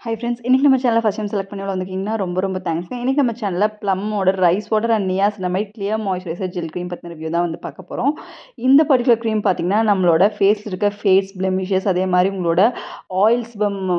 Hi friends, இன்றைக்கி நம்ம சேனலில் ஃபஸ்ட் டைம் செலக்ட் பண்ணி வந்திருக்கீங்கன்னா ரொம்ப தேங்க்ஸ்ங்க. இன்றைக்கி நம்ம சேனலில் ப்ளம்மோட rice water and niacinamide clear moisturiser gel cream பற்றின ரிவ்யூ தான் வந்து பார்க்க போகிறோம். இந்த பர்டிகுலர் க்ரீம் பார்த்திங்கன்னா நம்மளோட ஃபேஸில் இருக்க ஃபேஸ் பிளெமிஷஸ், அதே மாதிரி உங்களோட ஆயில்ஸ்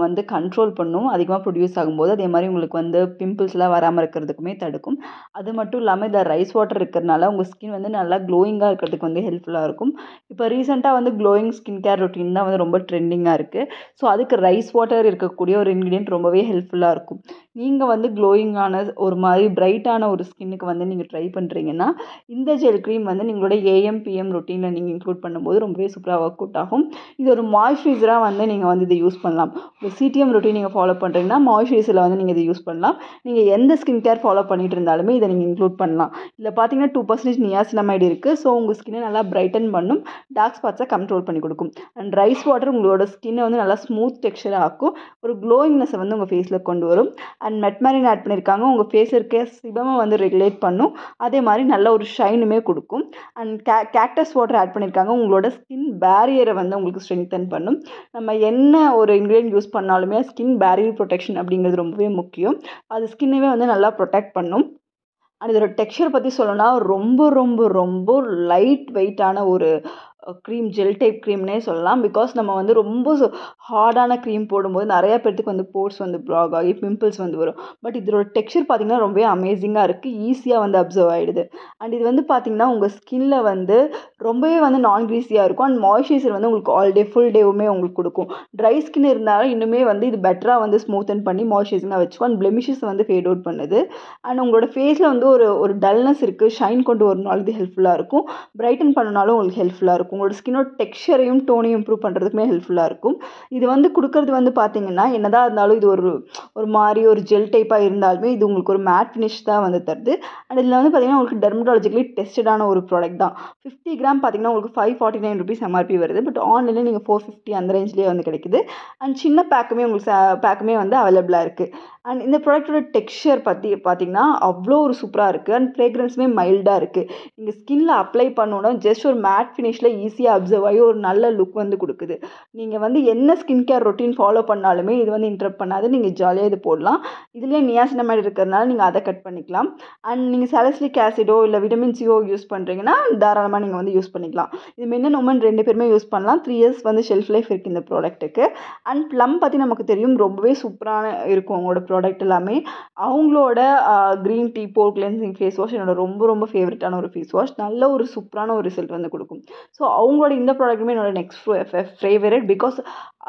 வந்து கண்ட்ரோல் பண்ணும். அதிகமாக ப்ரொடியூஸ் ஆகும்போது அதே மாதிரி உங்களுக்கு வந்து பிம்பிள்ஸ்லாம் வராமல் இருக்கிறதுக்குமே தடுக்கும். அது மட்டும் இல்லாமல் இதில் ரைஸ் வாட்டர் இருக்கிறதுனால உங்கள் ஸ்கின் வந்து நல்லா க்ளோயிங்காக இருக்கிறதுக்கு வந்து ஹெல்ப்ஃபுல்லாக இருக்கும். இப்போ ரீசெண்டாக வந்து க்ளோயிங் ஸ்கின் கேர் ரொட்டீன் தான் வந்து ரொம்ப ட்ரெண்டிங்காக இருக்குது. ஸோ அதுக்கு ரைஸ் வாட்டர் இருக்கக்கூடிய ஒரு ரொம்பவே ஹெல்ப்ஃபுல்லாக இருக்கும். நீங்கள் வந்து க்ளோயிங்கான ஒரு மாதிரி பிரைட்டான ஒரு ஸ்கின்னுக்கு வந்து நீங்கள் ட்ரை பண்ணுறீங்கன்னா இந்த ஜெல் க்ரீம் வந்து நீங்களோட ஏஎம் பிஎம் ரொட்டீனில் நீங்கள் இன்க்ளூட் பண்ணும்போது ரொம்பவே சூப்பராக ஒர்க் அவுட் ஆகும். இது ஒரு மாய்ஸ்சரைசராக வந்து நீங்கள் வந்து இதை யூஸ் பண்ணலாம். ஒரு சிடிஎம் ரொட்டீன் நீங்கள் ஃபாலோ பண்ணுறீங்கன்னா மாய்ஸ்சரைசரில் வந்து நீங்கள் இதை யூஸ் பண்ணலாம். நீங்கள் எந்த ஸ்கின் கேர் ஃபாலோ பண்ணிட்டு இருந்தாலுமே இதை நீங்கள் இன்க்ளூட் பண்ணலாம். இதில் பார்த்தீங்கன்னா 2% நியாசினமைடு இருக்குது. ஸோ உங்கள் ஸ்கின்னை நல்லா பிரைட்டன் பண்ணும், டார்க் ஸ்பாட்ஸை கண்ட்ரோல் பண்ணி கொடுக்கும். அண்ட் ரைஸ் வாட்டர் உங்களோட ஸ்கின்னை வந்து நல்லா ஸ்மூத் டெக்ஸ்சராக ஆக்கும், ஒரு க்ளோயிங்னஸை வந்து உங்கள் ஃபேஸில் கொண்டு வரும். அண்ட் மெட்மாரின் ஆட் பண்ணியிருக்காங்க, உங்கள் ஃபேஸில் இருக்க சிபமை வந்து ரெகுலேட் பண்ணும், அதே மாதிரி நல்ல ஒரு ஷைனுமே கொடுக்கும். அண்ட் கேக்டஸ் வாட்டர் ஆட் பண்ணியிருக்காங்க, உங்களோட ஸ்கின் பேரியரை வந்து உங்களுக்கு ஸ்ட்ரெங்தன் பண்ணும். நம்ம என்ன ஒரு இன்க்ரீடியன்ட் யூஸ் பண்ணாலுமே ஸ்கின் பேரியர் ப்ரொடெக்ஷன் அப்படிங்கிறது ரொம்பவே முக்கியம். அது ஸ்கின்னவே வந்து நல்லா ப்ரொடெக்ட் பண்ணும். அண்ட் இதோட டெக்ஸ்சர் பற்றி சொல்லணும்னா ரொம்ப லைட் வெயிட்டான ஒரு க்ரீம், ஜெல் டைப் க்ரீம்னே சொல்லலாம். பிகாஸ் நம்ம வந்து ரொம்ப ஹார்டான க்ரீம் போடும்போது நிறையா பேர்த்துக்கு வந்து போர்ஸ் வந்து ப்ளாக் ஆகி பிம்பிள்ஸ் வந்து வரும். பட் இதோட டெக்ஸ்சர் பார்த்திங்கன்னா ரொம்பவே அமேசிங்காக இருக்குது, ஈஸியாக வந்து அப்சர்வ் ஆகிடுது. அண்ட் இது வந்து பார்த்திங்கன்னா உங்கள் ஸ்கின்ல வந்து ரொம்பவே வந்து நான் க்ரீஸியாக இருக்கும். அண்ட் மாய்ஸ்சரைசர் வந்து உங்களுக்கு ஆல் டே ஃபுல் டேவுமே உங்களுக்கு கொடுக்கும். ட்ரை ஸ்கின் இருந்தாலும் இன்னுமே வந்து இது பெட்டராக வந்து ஸ்மூத்தன் பண்ணி மாய்ஸ்சரைசராக வச்சுக்கும். அண்ட் பிளெமிஷஸ் வந்து ஃபேட் அவுட் பண்ணுது. அண்ட் உங்களோட ஃபேஸில் வந்து ஒரு டல்னஸ் இருக்குது, ஷைன் கொண்டு வரனாலும் இது ஹெல்ப்ஃபுல்லாக இருக்கும். பிரைட்டன் பண்ணனாலும் உங்களுக்கு ஹெல்ப்ஃபுல்லாக இருக்கும். உங்களோட ஸ்கின்னோட டெக்ஸ்சரையும் டோனையும் இம்ப்ரூவ் பண்ணுறதுக்குமே ஹெல்ப்ஃபுல்லாக இருக்கும். இது வந்து கொடுக்கறது வந்து பார்த்தீங்கன்னா என்னதான் இருந்தாலும் இது ஒரு மாதிரி ஒரு ஜெல் டைப்பாக இருந்தாலுமே இது உங்களுக்கு ஒரு மேட் ஃபினிஷ் தான் வந்து தருது. அண்ட் இதில் வந்து பார்த்தீங்கன்னா உங்களுக்கு டெர்மடாலஜிக்கலி டெஸ்டடான ஒரு ப்ராடக்ட் தான். 50 கிராம் பார்த்தீங்கன்னா உங்களுக்கு 549 ருபீஸ் எம்ஆர்பி வருது. பட் ஆன்லைனில் நீங்கள் 450 அந்த ரேஞ்சிலே வந்து கிடைக்குது. அண்ட் சின்ன பேக்குமே வந்து அவைலபிளாக இருக்குது. அண்ட் இந்த ப்ராடக்டோட டெக்ஸ்சர் பற்றி பார்த்தீங்கன்னா அவ்வளோ ஒரு சூப்பராக இருக்குது. அண்ட் ஃப்ரேக்ரன்ஸுமே மைல்டாக இருக்குது. நீங்கள் ஸ்கின்னில் அப்ளை பண்ணோன்னா ஜஸ்ட் ஒரு மேட் ஃபினிஷில் ஈஸியாக அப்சர்வ் ஆகி ஒரு நல்ல லுக் வந்து கொடுக்குது. நீங்கள் வந்து என்ன ஸ்கின் கேர் ரொட்டீன் ஃபாலோ பண்ணாலுமே இது வந்து இன்டரப்ட் பண்ணாது, நீங்கள் ஜாலியாக இது போடலாம். இதுலேயே நியாசினமைடு இருக்கிறதுனால நீங்கள் அதை கட் பண்ணிக்கலாம். அண்ட் நீங்கள் சாலிசிலிக் ஆசிடோ இல்லை விட்டமின் சிஓ யூஸ் பண்ணுறீங்கன்னா தாராளமாக நீங்கள் வந்து யூஸ் பண்ணிக்கலாம். இது மென் அண்ட் உமன் 2 பேருமே யூஸ் பண்ணலாம். 3 இயர்ஸ் வந்து ஷெல்ஃப் லைஃப் இருக்குது இந்த ப்ராடக்ட்டுக்கு. அண்ட் ப்ளம் பற்றி நமக்கு தெரியும், ரொம்பவே சூப்பரான இருக்கும் அவங்களோட ப்ராடக்ட் எல்லாமே. அவங்களோட க்ரீன் டீ போர் கிளென்சிங் ஃபேஸ் வாஷ் என்னோட ரொம்ப ஃபேவரட்டான ஒரு ஃபேஸ் வாஷ். நல்ல ஒரு சூப்பரான ஒரு ரிசல்ட் வந்து கொடுக்கும். ஸோ அவங்களோட இந்த ப்ராடக்ட்டுமே என்னோட நெக்ஸ்ட் ஃபேவரட். பிகாஸ்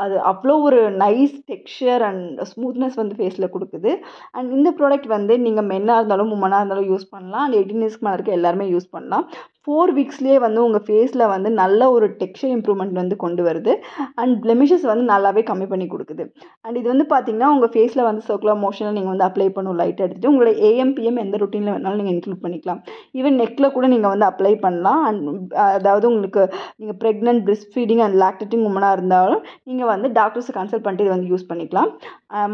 அது அவ்வளோ ஒரு நைஸ் டெக்ஸ்சர் அண்ட் ஸ்மூத்னஸ் வந்து ஃபேஸில் கொடுக்குது. அண்ட் இந்த ப்ராடக்ட் வந்து நீங்கள் மென்னாக இருந்தாலும் உமனாக இருந்தாலும் யூஸ் பண்ணலாம். அண்ட் 18 இயர்ஸ்க்கு மேலே இருக்க எல்லாருமே யூஸ் பண்ணலாம். 4 வீக்ஸ்லேயே வந்து உங்கள் ஃபேஸில் வந்து நல்ல ஒரு டெக்ஸ்சர் இம்ப்ரூவ்மெண்ட் வந்து கொண்டு வருது. அண்ட் பிளெமிஷஸ் வந்து நல்லாவே கம்மி பண்ணி கொடுக்குது. அண்ட் இது வந்து பார்த்திங்கன்னா உங்கள் ஃபேஸில் வந்து சர்க்குலர் மோஷனில் நீங்கள் வந்து அப்ளை பண்ணும் லைட்டாக எடுத்துகிட்டு உங்களோட ஏஎம் பிஎம் எந்த ரொட்டீனில் வேணாலும் நீங்கள் இன்க்ளூட் பண்ணிக்கலாம். ஈவன் நெக்கில் கூட நீங்கள் வந்து அப்ளை பண்ணலாம். அண்ட் அதாவது உங்களுக்கு நீங்கள் pregnant, breast feeding and lactating உமனாக இருந்தாலும் நீங்கள் வந்து டாக்டர்ஸை கன்சல்ட் பண்ணிட்டு இதை வந்து யூஸ் பண்ணிக்கலாம்.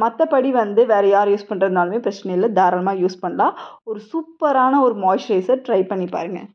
மற்றபடி வந்து வேறு யார் யூஸ் பண்ணுறதுனாலுமே பிரச்சனை இல்லை, தாராளமாக யூஸ் பண்ணலாம். ஒரு சூப்பரான ஒரு மாய்ஸ்சரைசர், ட்ரை பண்ணி பாருங்கள்.